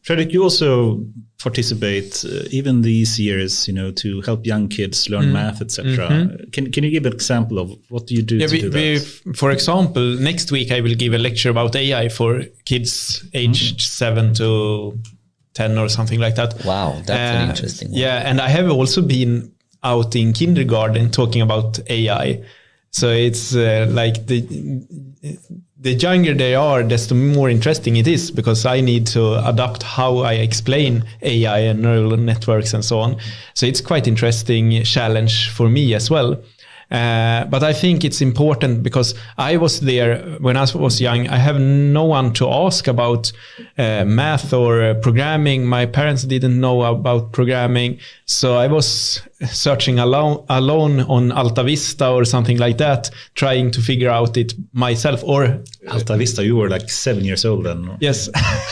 Fredrik, you also participate even these years, to help young kids learn math, etc. Can you give an example of what do you do to do that? For example, next week I will give a lecture about AI for kids aged 7 to 10 or something like that. Wow, that's an interesting one. Yeah, and I have also been out in kindergarten talking about AI. So it's like the younger they are, desto more interesting it is, because I need to adapt how I explain AI and neural networks and so on. So it's quite interesting challenge for me as well. But I think it's important because I was there when I was young. I have no one to ask about math or programming. My parents didn't know about programming. So I was searching alone on Alta Vista or something like that, trying to figure out it myself. Or Alta Vista, you were like 7 years old then? Yes.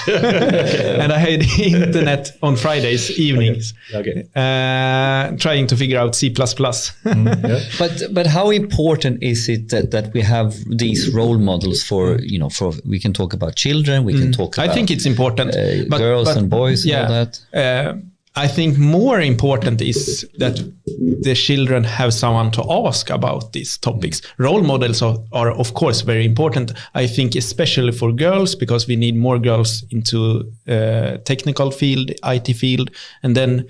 And I had internet on Fridays evenings, trying to figure out C++. Yeah. But how important is it that we have these role models for we can talk about children, we can talk about I think it's important, girls and boys and all that. I think more important is that the children have someone to ask about these topics. Role models are of course very important. I think especially for girls, because we need more girls into technical field, IT field, and then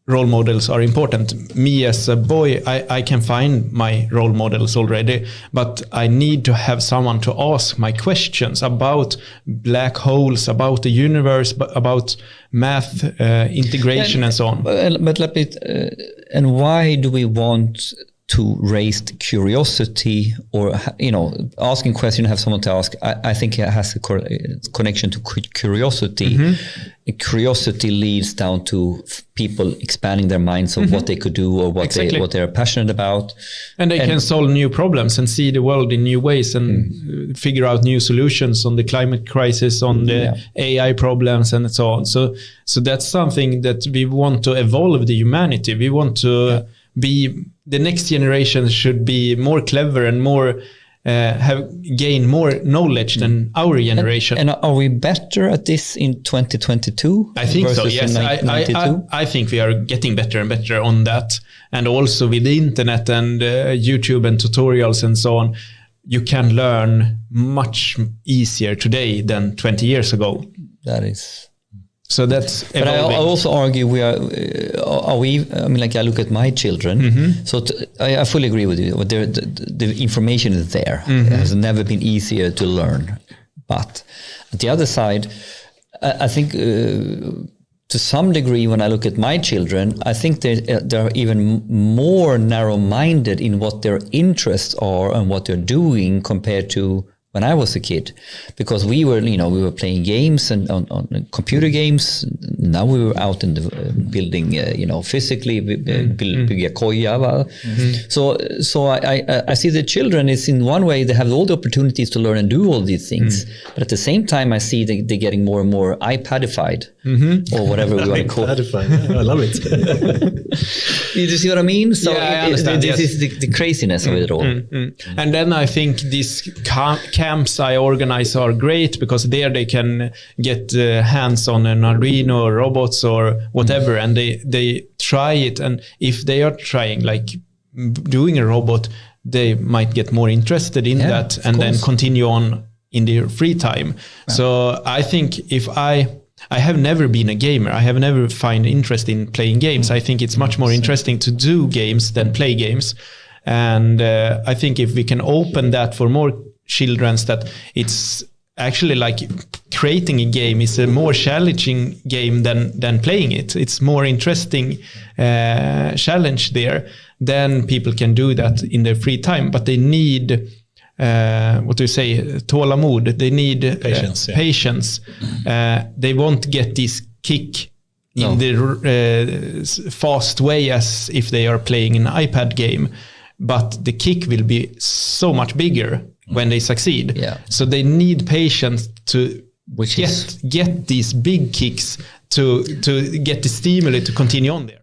role models are important. Me as a boy, I can find my role models already, but I need to have someone to ask my questions about black holes, about the universe, about math, integration and so on. But let me, and why do we want to raise curiosity, or asking question, have someone to ask? I think it has a connection to curiosity. Curiosity leads down to people expanding their minds of what they could do or what they're passionate about, and they can solve new problems and see the world in new ways and figure out new solutions on the climate crisis, on the AI problems and so on. So that's something that we want to evolve the humanity. We want to be, the next generation should be more clever and more gain more knowledge than our generation. And are we better at this in 2022? I think so, yes. I think we are getting better and better on that. And also with the internet and YouTube and tutorials and so on, you can learn much easier today than 20 years ago. That is... So that's evolving. But I also argue I look at my children. So I fully agree with you. The information is there. It has never been easier to learn. But at the other side, I think to some degree, when I look at my children, I think they're even more narrow-minded in what their interests are and what they're doing compared to when I was a kid, because we were playing games and on computer games. Now we were out in the building, physically, bygga koja. So I see the children is in one way, they have all the opportunities to learn and do all these things. But at the same time, I see they're getting more and more iPadified or whatever we want to call it. Yeah, I love it. You see what I mean? So I understand, this is the craziness of it all. And then I think these camps I organize are great, because there they can get hands on an Arduino or robots or whatever, and they try it. And if they are trying, like doing a robot, they might get more interested in that and then continue on in their free time. Yeah. So I think if I have never been a gamer. I have never found interest in playing games. I think it's much more interesting to do games than play games. And I think if we can open that for more children, that it's actually like creating a game is a more challenging game than playing it. It's more interesting challenge there. Then people can do that in their free time, but they need tålamod. They need patience. They won't get this kick in the fast way as if they are playing an iPad game, but the kick will be so much bigger when they succeed. So they need patience to get these big kicks to get the stimuli to continue on there.